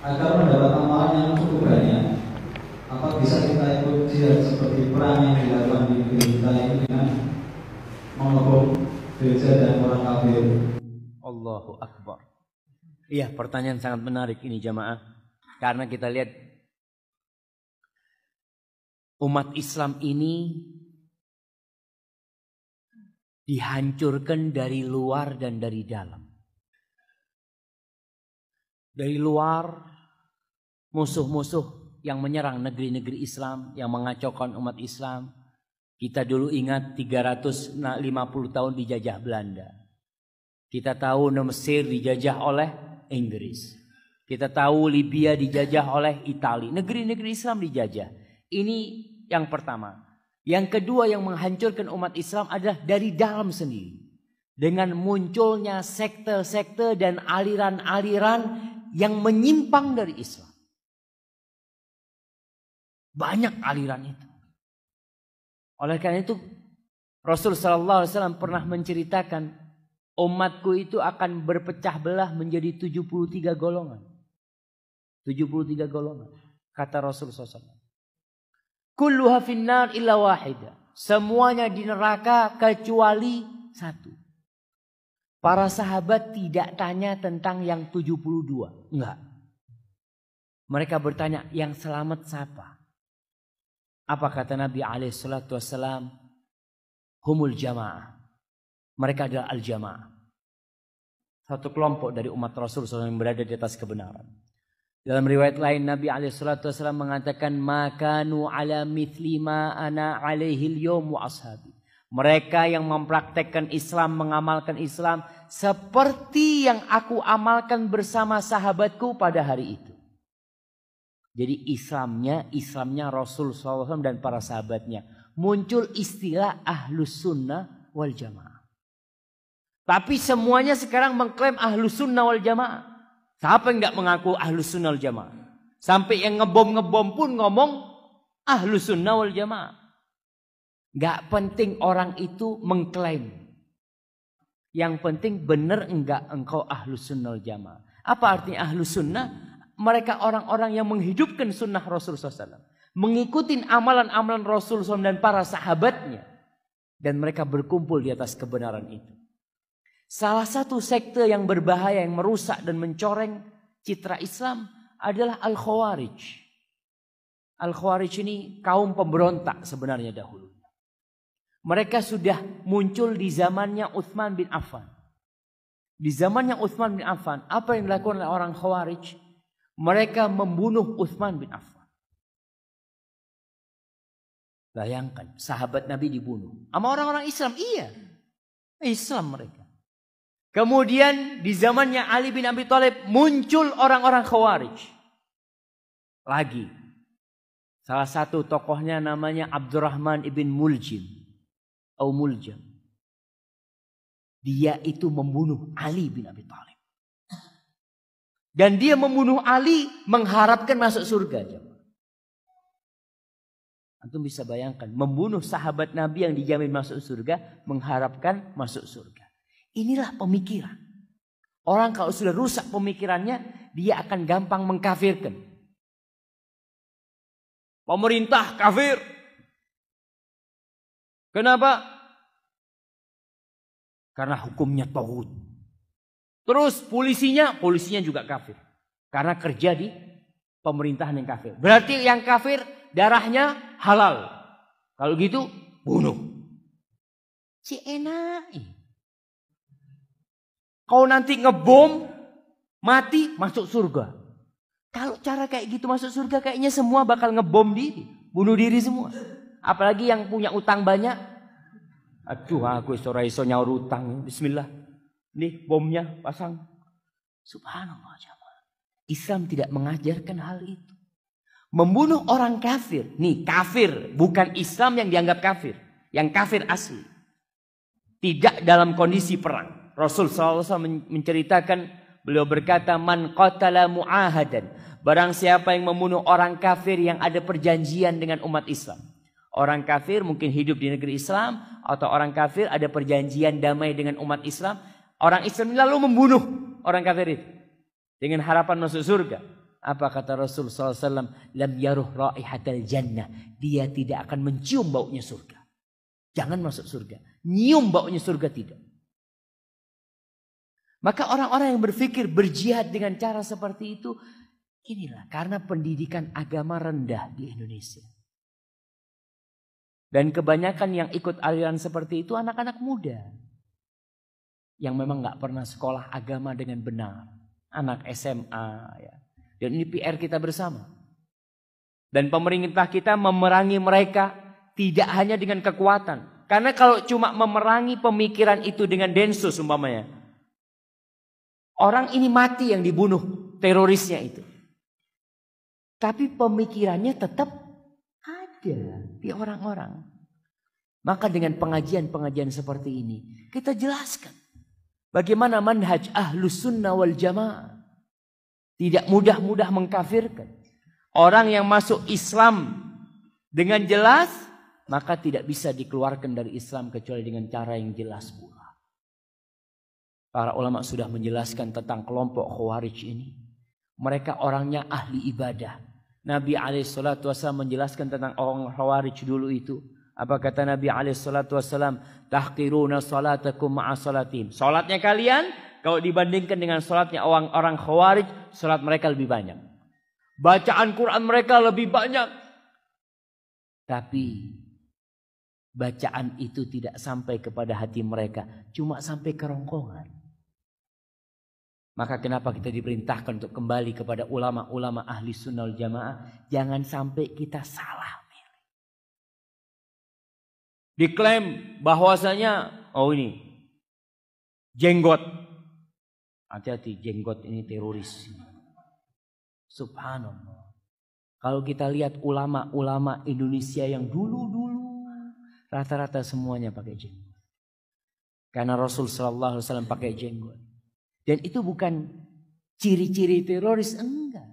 agar mendapat amalan yang cukup banyak, apa bisa kita ikut jihad seperti perang yang dilakukan di negeri kita ini dengan mengebom gereja dan orang kafir? Allahu Akbar. Iya, pertanyaan sangat menarik ini jamaah. Karena kita lihat umat Islam ini dihancurkan dari luar dan dari dalam. Dari luar, musuh-musuh yang menyerang negeri-negeri Islam, yang mengacaukan umat Islam. Kita dulu ingat 350 tahun dijajah Belanda. Kita tahu Mesir dijajah oleh Inggris. Kita tahu Libya dijajah oleh Italia. Negeri-negeri Islam dijajah. Ini yang pertama. Yang kedua yang menghancurkan umat Islam adalah dari dalam sendiri. Dengan munculnya sekte-sekte dan aliran-aliran yang menyimpang dari Islam. Banyak aliran itu. Oleh karena itu Rasul sallallahu alaihi wasallam pernah menceritakan umatku itu akan berpecah belah menjadi 73 golongan. 73 golongan. Kata Rasul SAW. Kulluha finnar illa wahida. Semuanya di neraka kecuali satu. Para sahabat tidak tanya tentang yang 72. Enggak. Mereka bertanya yang selamat siapa? Apa kata Nabi SAW? Humul jamaah. Mereka adalah al-jamaah. Satu kelompok dari umat Rasul SAW yang berada di atas kebenaran. Dalam riwayat lain Nabi SAW mengatakan makanu ala mithli ma ana alaihi al-yawm wa ashabi. Mereka yang mempraktekkan Islam, mengamalkan Islam seperti yang aku amalkan bersama sahabatku pada hari itu. Jadi Islamnya Rasul SAW dan para sahabatnya. Muncul istilah ahlus sunnah wal jamaah. Tapi semuanya sekarang mengklaim ahlus sunnah wal jamaah. Siapa yang tidak mengaku ahlus sunnah wal jamaah? Sampai yang ngebom pun ngomong ahlus sunnah wal jamaah. Gak penting orang itu mengklaim. Yang penting benar enggak engkau ahlus sunnah wal jamaah. Apa artinya ahlus sunnah? Mereka orang-orang yang menghidupkan sunnah Rasul SAW. Mengikuti amalan-amalan Rasul SAW dan para sahabatnya. Dan mereka berkumpul di atas kebenaran itu. Salah satu sekte yang berbahaya, yang merusak dan mencoreng citra Islam adalah Al-Khawarij. Al-Khawarij ini kaum pemberontak sebenarnya dahulu. Mereka sudah muncul di zamannya Utsman bin Affan. Di zamannya Utsman bin Affan, apa yang dilakukan oleh orang Khawarij? Mereka membunuh Utsman bin Affan. Bayangkan, sahabat Nabi dibunuh. Sama orang-orang Islam, iya. Islam mereka. Kemudian di zamannya Ali bin Abi Thalib muncul orang-orang Khawarij. Lagi. Salah satu tokohnya namanya Abdurrahman ibn Muljim. Atau Muljam. Dia itu membunuh Ali bin Abi Thalib. Dan dia membunuh Ali mengharapkan masuk surga. Antum bisa bayangkan. Membunuh sahabat Nabi yang dijamin masuk surga. Mengharapkan masuk surga. Inilah pemikiran. Orang kalau sudah rusak pemikirannya. Dia akan gampang mengkafirkan. Pemerintah kafir. Kenapa? Karena hukumnya taghut. Terus polisinya juga kafir. Karena kerja di pemerintahan yang kafir. Berarti yang kafir darahnya halal. Kalau gitu bunuh. Si enak. Kau nanti ngebom, mati, masuk surga. Kalau cara kayak gitu masuk surga kayaknya semua bakal ngebom diri. Bunuh diri semua. Apalagi yang punya utang banyak. Aduh aku iso nyaur utang. Bismillah. Nih bomnya pasang. Subhanallah jamaah. Islam tidak mengajarkan hal itu. Membunuh orang kafir. Nih kafir. Bukan Islam yang dianggap kafir. Yang kafir asli. Tidak dalam kondisi perang. Rasul SAW menceritakan. Beliau berkata. Man qatala mu'ahadan. Barang siapa yang membunuh orang kafir yang ada perjanjian dengan umat Islam. Orang kafir mungkin hidup di negeri Islam. Atau orang kafir ada perjanjian damai dengan umat Islam. Orang Islam lalu membunuh orang kafir itu. Dengan harapan masuk surga. Apa kata Rasul SAW? Lam yaruh raihatal jannah. Dia tidak akan mencium baunya surga. Jangan masuk surga. Nyium baunya surga tidak. Maka orang-orang yang berpikir berjihad dengan cara seperti itu, inilah karena pendidikan agama rendah di Indonesia. Dan kebanyakan yang ikut aliran seperti itu anak-anak muda. Yang memang gak pernah sekolah agama dengan benar. Anak SMA. Ya. Dan ini PR kita bersama. Dan pemerintah kita memerangi mereka tidak hanya dengan kekuatan. Karena kalau cuma memerangi pemikiran itu dengan densus umpamanya. Orang ini mati yang dibunuh terorisnya itu. Tapi pemikirannya tetap ada di orang-orang. Maka dengan pengajian-pengajian seperti ini kita jelaskan bagaimana manhaj ahlus sunnah wal jamaah. Tidak mudah-mudah mengkafirkan. Orang yang masuk Islam dengan jelas maka tidak bisa dikeluarkan dari Islam kecuali dengan cara yang jelas pula. Para ulama sudah menjelaskan tentang kelompok Khawarij ini. Mereka orangnya ahli ibadah. Nabi SAW menjelaskan tentang orang Khawarij dulu itu. Apa kata Nabi SAW? Tahqiruna salatakum ma'a salatim. Salatnya kalian kalau dibandingkan dengan salatnya orang Khawarij, salat mereka lebih banyak. Bacaan Quran mereka lebih banyak. Tapi bacaan itu tidak sampai kepada hati mereka. Cuma sampai kerongkongan. Maka kenapa kita diperintahkan untuk kembali kepada ulama-ulama ahli sunnah wal jamaah. Jangan sampai kita salah milih. Diklaim bahwasanya, oh ini jenggot. Hati-hati, jenggot ini teroris. Subhanallah. Kalau kita lihat ulama-ulama Indonesia yang dulu-dulu. Rata-rata semuanya pakai jenggot. Karena Rasul SAW pakai jenggot. Dan itu bukan ciri-ciri teroris, enggak.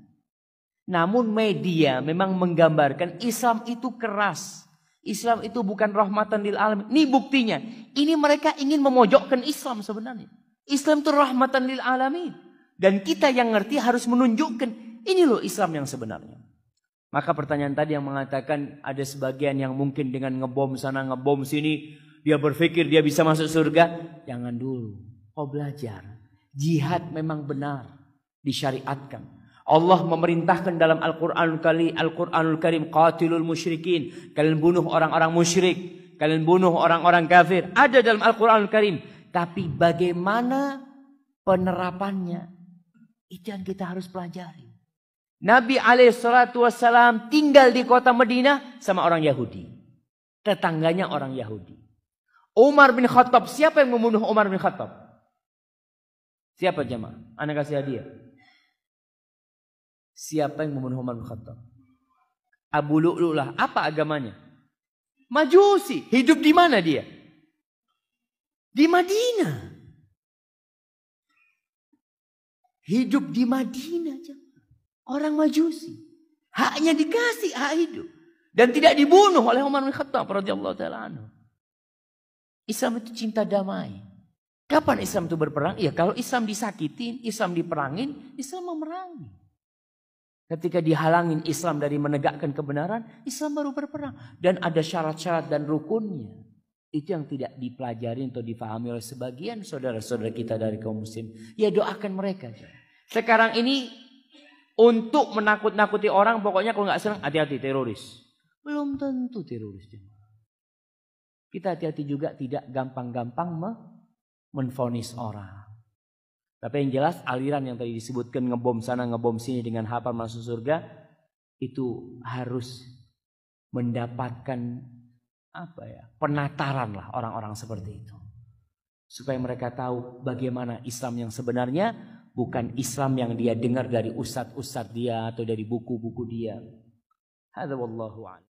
Namun media memang menggambarkan Islam itu keras. Islam itu bukan rahmatan lil alamin. Ini buktinya. Ini mereka ingin memojokkan Islam sebenarnya. Islam itu rahmatan lil alamin. Dan kita yang ngerti harus menunjukkan ini loh Islam yang sebenarnya. Maka pertanyaan tadi yang mengatakan ada sebagian yang mungkin dengan ngebom sana ngebom sini. Dia berpikir dia bisa masuk surga. Jangan dulu. Kau belajar. Jihad memang benar disyariatkan. Allah memerintahkan dalam Al-Quranul Karim qatilul musyrikin. Kalian bunuh orang-orang musyrik. Kalian bunuh orang-orang kafir. Ada dalam Al-Quranul Karim. Tapi bagaimana penerapannya? Itu yang kita harus pelajari. Nabi SAW tinggal di kota Madinah sama orang Yahudi. Tetangganya orang Yahudi. Umar bin Khattab. Siapa yang membunuh Umar bin Khattab? Siapa jemaah? Anak kasih hadiah. Siapa yang membunuh Umar bin Khattab? Abu Lu'lu lah. Apa agamanya? Majusi. Hidup di mana dia? Di Madinah. Hidup di Madinah. Orang Majusi. Haknya dikasih, hak hidup. Dan tidak dibunuh oleh Umar bin Khattab radhiyallahu ta'ala anhu. Islam itu cinta damai. Kapan Islam itu berperang? Ya kalau Islam disakitin, Islam diperangin, Islam memerangi. Ketika dihalangin Islam dari menegakkan kebenaran, Islam baru berperang. Dan ada syarat-syarat dan rukunnya. Itu yang tidak dipelajari atau difahami oleh sebagian saudara-saudara kita dari kaum muslim. Ya doakan mereka. Sekarang ini untuk menakut-nakuti orang, pokoknya kalau nggak senang, hati-hati teroris. Belum tentu teroris. Kita hati-hati juga tidak gampang-gampang menvonis orang. Tapi yang jelas aliran yang tadi disebutkan ngebom sana ngebom sini dengan hafal masuk surga itu harus mendapatkan penataran lah orang-orang seperti itu. Supaya mereka tahu bagaimana Islam yang sebenarnya, bukan Islam yang dia dengar dari ustadz-ustadz dia atau dari buku-buku dia. Hadza wallahu a'lam.